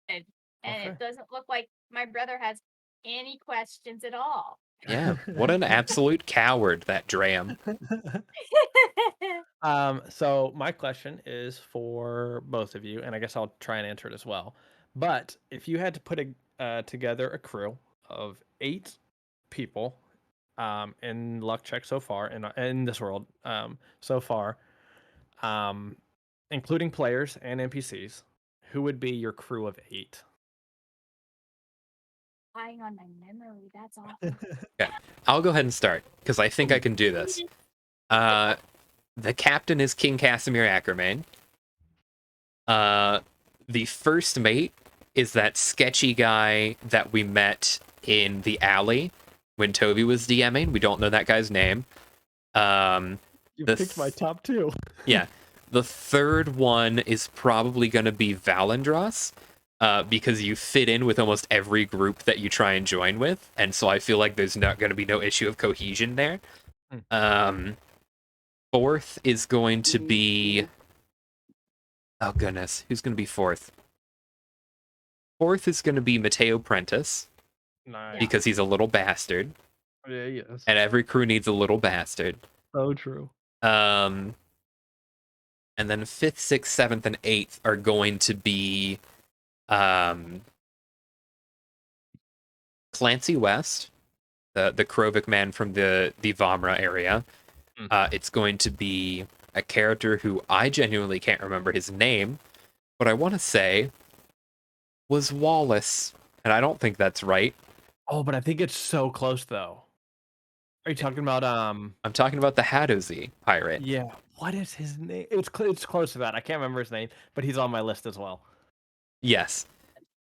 And, and Okay. it doesn't look like my brother has any questions at all. Yeah, what an absolute coward, that Dram. So my question is for both of you, and I guess I'll try and answer it as well. But if you had to put together a crew of 8 people, in luck check so far in this world, so far, um, including players and NPCs, who would be your crew of 8? Relying on my memory. That's awful. Okay, I'll go ahead and start, because I think I can do this. Uh, the captain is King Casimir Ackerman. The first mate is that sketchy guy that we met in the alley when Toby was DMing. We don't know that guy's name. You The picked my th- top 2. yeah, the third one is probably going to be Valendros, because you fit in with almost every group that you try and join with, and so I feel like there's not going to be no issue of cohesion there. Hmm. Fourth is going to be, oh goodness, who's going to be fourth? Fourth is going to be Mateo Prentice, Nice. because he's a little bastard, Yeah, yes. and every crew needs a little bastard. So true. Um, and then fifth, sixth, seventh, and eighth are going to be Clancy West, the Krovik man from the Vamra area. Hmm. It's going to be a character who I genuinely can't remember his name, but I want to say was Wallace, and I don't think that's right. Oh, but I think it's so close though. Are you talking about I'm talking about the Hadozi pirate. Yeah, what is his name? It's close to that. I can't remember his name, but he's on my list as well. Yes.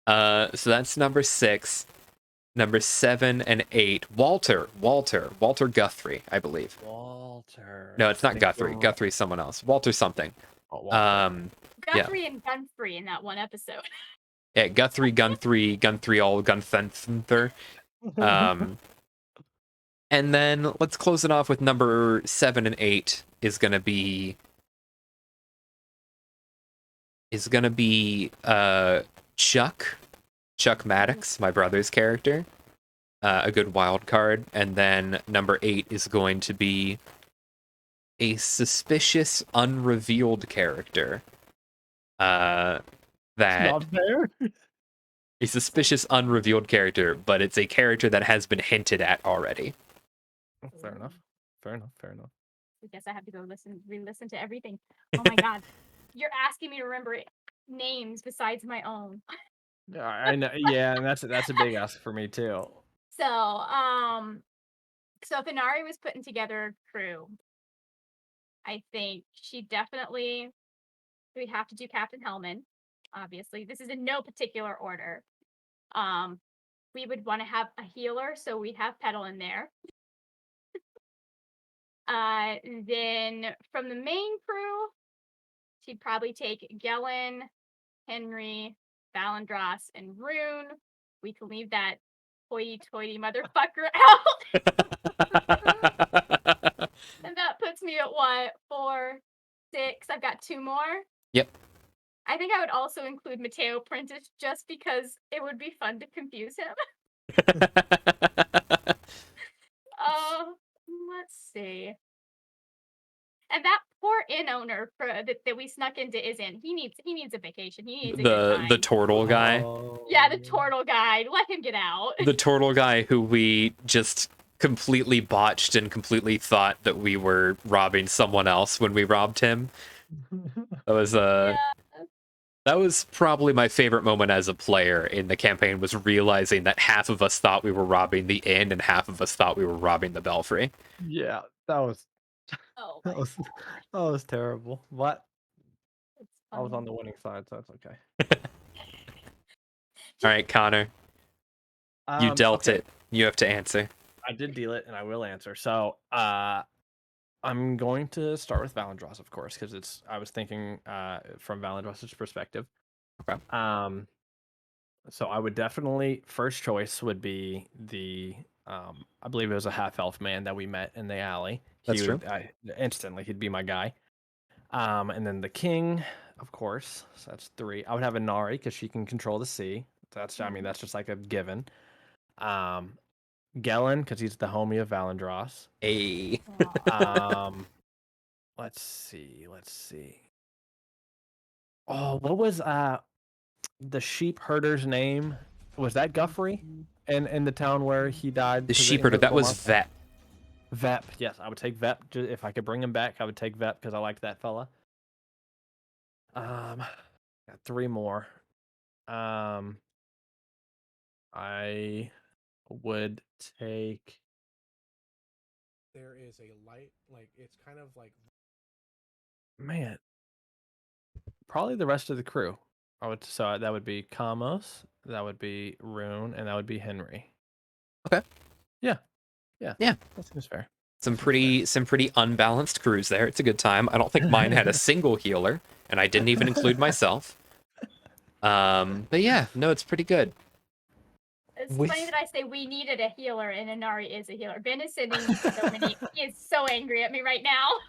So that's number 6. Number 7 and 8. Walter Guthrie, I believe. Walter. No, I it's not think Guthrie. you're right. Guthrie's someone else. Walter something. Oh, Walter. Um, yeah, Guthrie and Gunfrey in that one episode. yeah. Guthrie, all Gunther. Um, and then let's close it off with number 7 and 8 is gonna be Chuck Maddox, my brother's character, a good wild card. And then number 8 is going to be a suspicious, unrevealed character. That Not fair. a suspicious, unrevealed character, but it's a character that has been hinted at already. Fair enough. Fair enough. Fair enough. I guess I have to go re-listen to everything. Oh my god, you're asking me to remember names besides my own. Yeah, I know. Yeah, and that's a big ask for me too. So if Inari was putting together a crew, I think she definitely we'd have to do Captain Hellman. Obviously, this is in no particular order. We would want to have a healer, so we'd have Petal in there. Then from the main crew, she'd probably take Gellin, Henry, Valandros, and Rune. We can leave that hoity-toity motherfucker out. And that puts me at what? 4, 6. I've got 2 more. Yep. I think I would also include Mateo Prentice just because it would be fun to confuse him. Let's see. And that poor inn owner that we snuck into is in. He needs a vacation. He needs a good time. The turtle guy. Yeah, the turtle guy. Let him get out. The turtle guy who we just completely botched and completely thought that we were robbing someone else when we robbed him. That was Yeah. That was probably my favorite moment as a player in the campaign, was realizing that half of us thought we were robbing the inn and half of us thought we were robbing the belfry. Yeah, that was Oh that my was god. that was terrible. But It's I was funny. on the winning side, so it's okay. All right, Connor, you dealt Okay. it. You have to answer. I did deal it, and I will answer. So, I'm going to start with Valandros, of course, because I was thinking from Valandros's perspective. Okay. So I would definitely, first choice would be the I believe it was a half elf man that we met in the alley. That's true. Instantly he'd be my guy. And then the king, of course. So that's 3. I would have Inari because she can control the sea. I mean, that's just like a given. Gellin because he's the homie of Valandros. A. Let's see. Oh, what was the sheep herder's name? Was that Guffrey? In the town where he died? The 'cause of sheepherder. That invisible was monster? Vet. Vep. Yes, I would take Vep. If I could bring him back, I would take Vep because I liked that fella. Got 3 more. I would take. There is a light, like it's kind of like Man, probably the rest of the crew. So that would be Kamos, that would be Rune, and that would be Henry. Okay. Yeah. Yeah. That seems fair. Some pretty unbalanced crews there. It's a good time. I don't think mine had a single healer, and I didn't even include myself. But yeah, no, it's pretty good. It's funny that I say we needed a healer and Inari is a healer. Ben is sending me so many. He is so angry at me right now.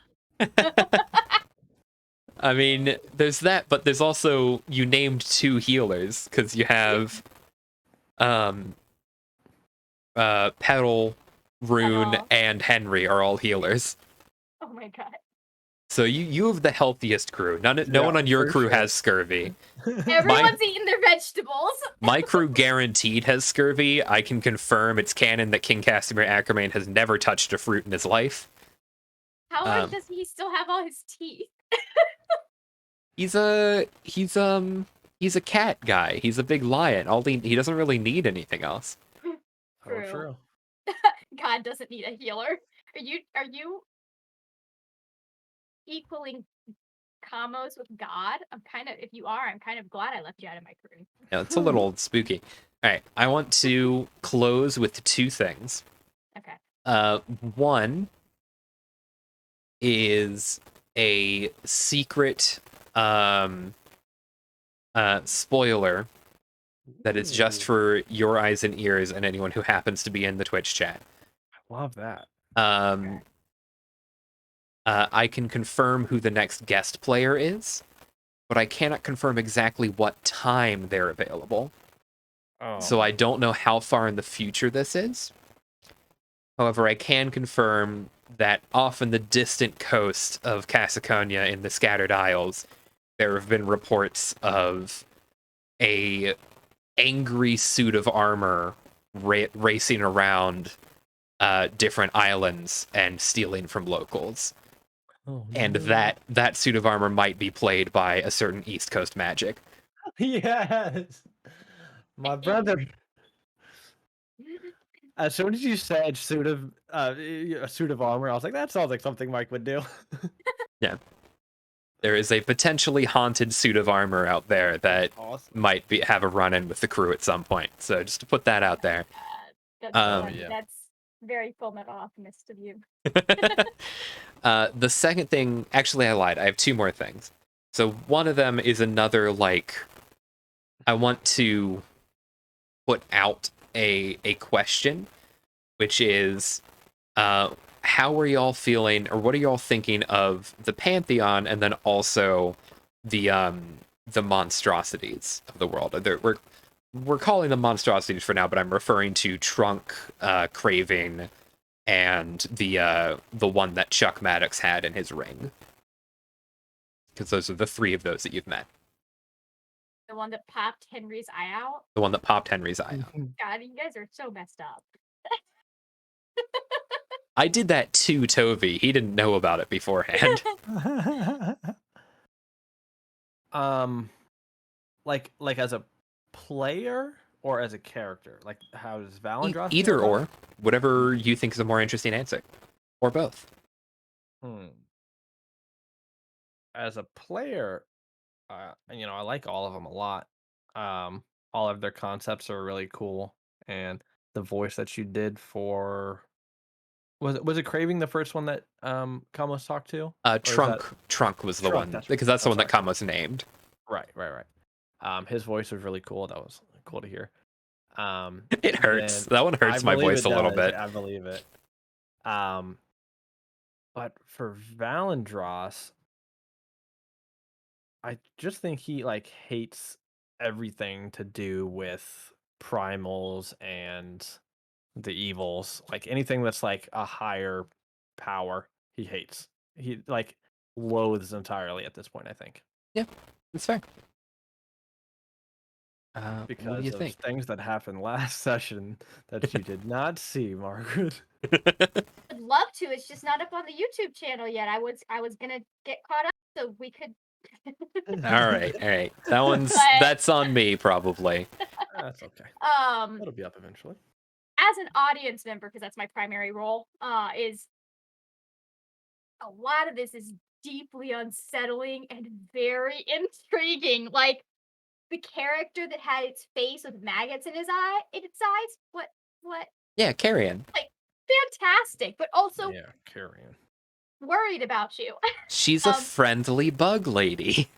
I mean, there's that, but there's also, you named 2 healers because you have Petal, Rune, Petal. and Henry are all healers. Oh my god. So you have the healthiest crew. No one on your for crew sure. has scurvy. Everyone's eating their vegetables. My crew guaranteed has scurvy. I can confirm it's canon that King Casimir Ackerman has never touched a fruit in his life. How does he still have all his teeth? He's a cat guy. He's a big lion. He doesn't really need anything else. True. God doesn't need a healer. Are you equaling combos with God, if you are, I'm kind of glad I left you out of my crew. Yeah, it's a little spooky. All right, I want to close with two things. Okay. One is a secret spoiler that is just Ooh, for your eyes and ears and anyone who happens to be in the Twitch chat. I love that. Um, I can confirm who the next guest player is, but I cannot confirm exactly what time they're available. So Oh, I don't know how far in the future this is. However, I can confirm that off in the distant coast of Casaconia in the Scattered Isles, there have been reports of a angry suit of armor racing around different islands and stealing from locals. oh And no. that suit of armor might be played by a certain East Coast magic. Yes, my brother. As soon as you said a suit of armor, I was like, that sounds like something Mike would do. Yeah. There is a potentially haunted suit of armor out there that Awesome. might have a run-in with the crew at some point. So just to put that out there. That's Um, funny. yeah. That's very Full Metal Alchemist of you. The second thing, actually, I lied. I have two more things. So one of them is another I want to put out a question, which is, how are y'all feeling, or what are y'all thinking of the Pantheon, and then also the monstrosities of the world? We're calling them monstrosities for now, but I'm referring to Trunk, Craving, and the one that Chuck Maddox had in his ring, because those are the three of those that you've met. The one that popped Henry's eye out. The one that popped Henry's eye out. God, you guys are so messed up. I did that to Toby. He didn't know about it beforehand. Like as a player or as a character? Like how does Valendroth feel Either about or, it? whatever you think is a more interesting answer, or both. Hmm. As a player, I like all of them a lot. All of their concepts are really cool, and the voice that you did for was it Craving the first one that Kamos talked to, or is that Trunk was the Trunk? one That's right. because that's the I'm one that sorry. Kamos named. Right. His voice was really cool. That was cool to hear. It hurts. Then That one I hurts my believe voice it a little does. bit. I believe it. Um, but for Valendross, I just think he like hates everything to do with primals and the evils. Like anything that's like a higher power, he hates. He like loathes entirely at this point, I think. Yeah, that's fair. What do Because you of think? things that happened last session that you did not see, Margaret. I'd love to. It's just not up on the YouTube channel yet. I was gonna get caught up so we could. All right. But That's on me probably. That's okay. um, It'll be up eventually. as an audience member, because that's my primary role, is a lot of this is deeply unsettling and very intriguing. Like the character that had its face with maggots in its eyes. What? Yeah, Carrion. Like fantastic, but also Yeah, carrying. worried about you. She's a friendly bug lady.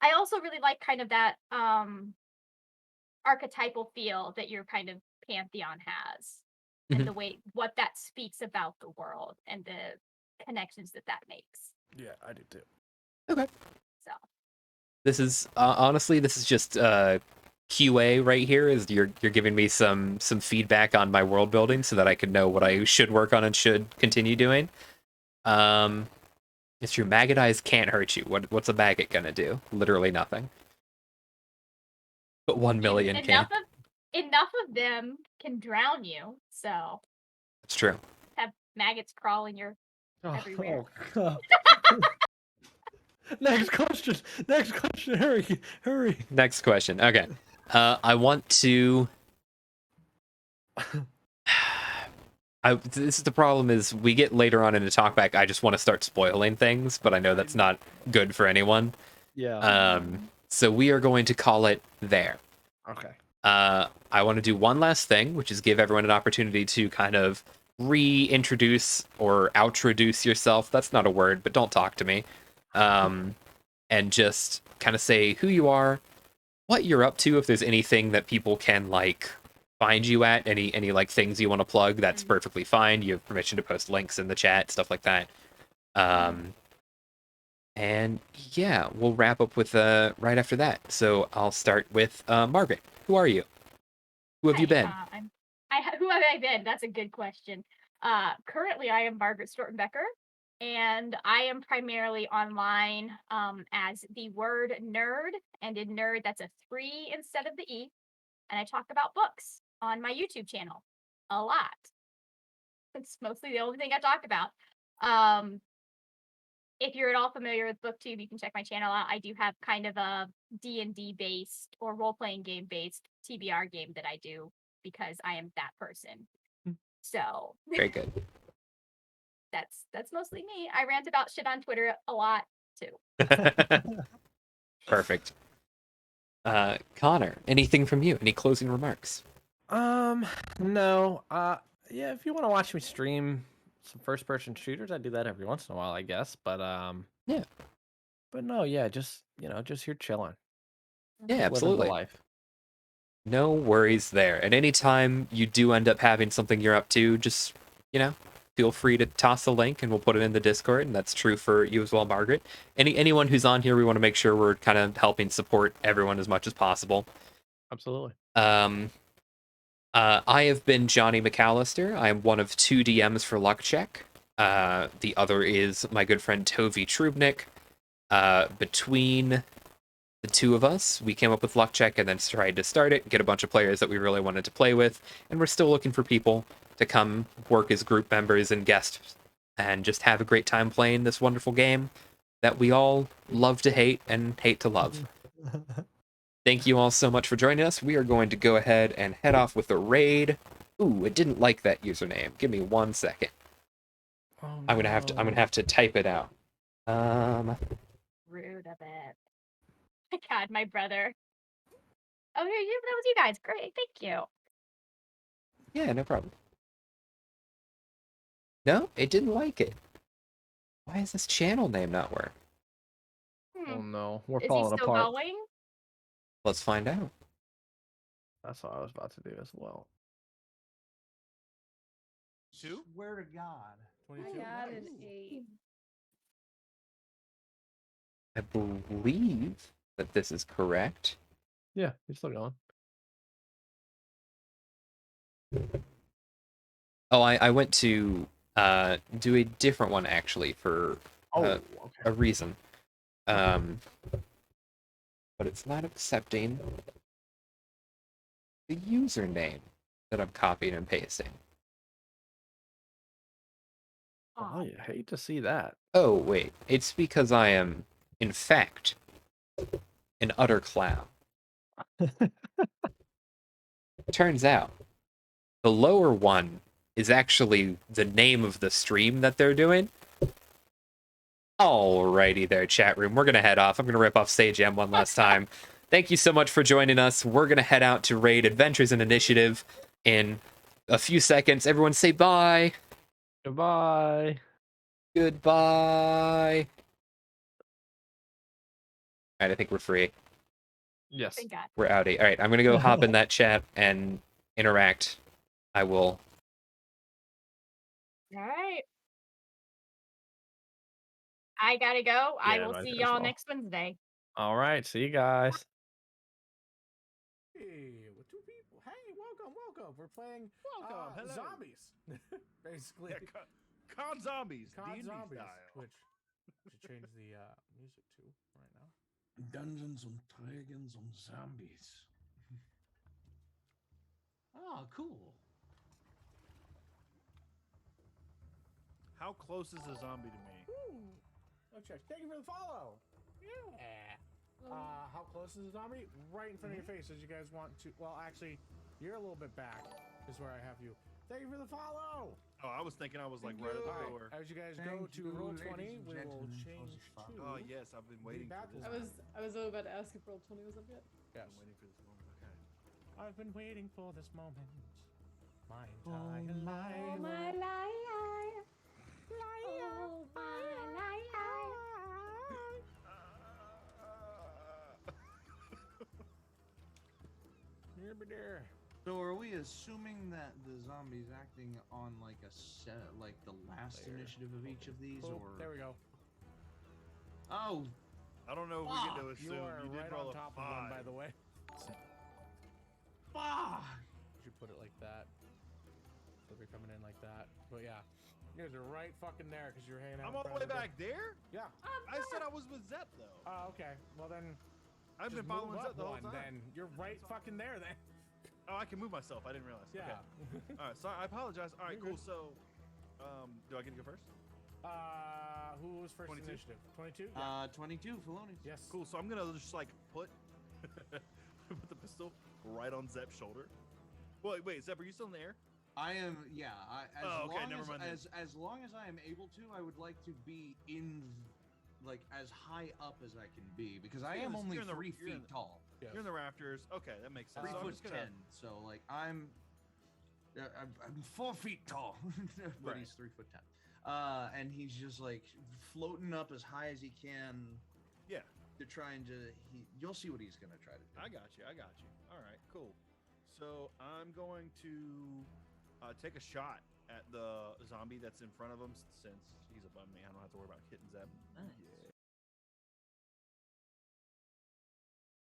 I also really like kind of that archetypal feel that your kind of pantheon has, and the way what that speaks about the world and the connections that makes. Yeah, I do too. Okay. So This is honestly, this is just QA right here. Is you're giving me some feedback on my world building so that I can know what I should work on and should continue doing. It's true. Maggot eyes can't hurt you. What's a maggot gonna do? Literally nothing. But 1 million can. Enough of them can drown you. So It's true. have maggots crawling your everywhere. Oh, Next question. Hurry. Next question. Okay. I want to. This is the problem is we get later on in the talkback. I just want to start spoiling things, but I know that's not good for anyone. Yeah. So we are going to call it there. Okay. I want to do one last thing, which is give everyone an opportunity to kind of reintroduce or outroduce yourself. That's not a word, but don't talk to me. And just kind of say who you are, what you're up to, if there's anything that people can like find you at, any like things you want to plug, that's perfectly fine. You have permission to post links in the chat, stuff like that. And yeah, we'll wrap up with right after that. So I'll start with Margaret. Who are you? Who have you been? Who have I been? That's a good question. Currently, I am Margaret Stortenbecker, and I am primarily online as the word nerd, and in nerd, that's a 3 instead of the E. And I talk about books on my YouTube channel a lot. It's mostly the only thing I talk about. If you're at all familiar with BookTube, you can check my channel out. I do have kind of a D&D based or role-playing game based TBR game that I do because I am that person. So Very good. that's mostly me. I rant about shit on Twitter a lot too. Perfect. Connor, anything from you? Any closing remarks? No. Yeah, if you want to watch me stream some first person shooters, I do that every once in a while, I guess. But Yeah. But no, yeah, just just here chilling. Yeah, Living the absolutely. life. No worries there. And anytime you do end up having something you're up to, just, feel free to toss a link and we'll put it in the Discord. And that's true for you as well, Margaret. Anyone who's on here, we want to make sure we're kind of helping support everyone as much as possible. Absolutely. I have been Johnny McAllister. I am one of 2 DMs for Luck Check. The other is my good friend Tovi Trubnik. Between the 2 of us, we came up with Luck Check and then tried to start it, get a bunch of players that we really wanted to play with, and we're still looking for people to come work as group members and guests and just have a great time playing this wonderful game that we all love to hate and hate to love. Thank you all so much for joining us. We are going to go ahead and head off with a raid. Ooh, it didn't like that username. Give me 1 second. Oh, I'm gonna have to type it out. Rude of it. My God, my brother. Oh, that was you guys. Great, thank you. Yeah, no problem. No, it didn't like it. Why is this channel name not work? Oh no, we're Is he falling still apart. going? Let's find out. That's what I was about to do as well. 2? Swear to God. 22. I got an Nice. 8. I believe that this is correct. Yeah, you're still going. Oh, I went to do a different one actually for Okay. a reason. But it's not accepting the username that I'm copying and pasting. Oh, you hate to see that. Oh, wait. It's because I am, in fact, an utter clown. Turns out, the lower one is actually the name of the stream that they're doing. Alrighty there, chat room. We're going to head off. I'm going to rip off Sage M one last time. Thank you so much for joining us. We're going to head out to raid Adventures and Initiative in a few seconds. Everyone say bye. Goodbye. Goodbye. All right, I think we're free. Yes. Thank God. We're outie. All right, I'm going to go hop in that chat and interact. I will. All right. I gotta go. I Yeah, will might see as y'all well. next Wednesday. All right. See you guys. Hey, with 2 people. Hey, welcome. We're playing Welcome, hello. zombies. Basically. Yeah, COD Zombies, COD D&D zombies, style. which should change the music to right now. Dungeons and Dragons and Zombies. Oh, cool. How close is a zombie to me? Ooh. Okay. Thank you for the follow. Yeah. How close is the zombie? Right in front of your face. As you guys want to. Well, actually, you're a little bit back. is where I have you. Thank you for the follow. Oh, I was thinking I was like right at All the right, door. as you guys go Thank to you, roll ladies 20, and we will gentlemen, for change the follow. to Oh yes, I've been waiting for battle. this. I was about to ask if roll 20 was up yet. I've Yes. been waiting for this moment. Okay. I've been waiting for this moment my entire life. Oh my life. Oh my life. There. So are we assuming that the zombie's acting on like a set, like the last There. initiative of each of these, Oh, or? there we go. Oh, I don't know if we Fuck, can to assume. You are did right roll on a top of one, by 5. the way. fuck! You should put it like that. So they're coming in like that. But yeah, you guys are right fucking there because you're hanging out. I'm in all the front way of door. back there. Yeah. I said I was with Zep though. Oh, okay. Well then, I've just been following move Zep up the whole one. time. Then you're right fucking there. Then. Oh, I can move myself. I didn't realize. Yeah. Okay. All right. Sorry. I apologize. All right. You're Cool. good. So, do I get to go first? Who was first 22? initiative? 22. Yeah. 22 Felonies. Yes. Cool. So I'm gonna just like put put the pistol right on Zep's shoulder. Wait, Zep, are you still in the air? I am. Yeah. As Oh, okay, long never as, mind then. as long as I am able to, I would like to be in, like, as high up as I can be because I You're am in the- only you're in the- 3 you're in feet tall. Yes. You're in the rafters. Okay, that makes sense. 3 So I'm foot just gonna- 10. So like I'm 4 feet tall, but Right. he's 3 foot 10. And he's just like floating up as high as he can Yeah, to try and you'll see what he's gonna try to do. I got you. All right, cool. So I'm going to take a shot at the zombie that's in front of him since he's above me. I don't have to worry about hitting Zep. Nice.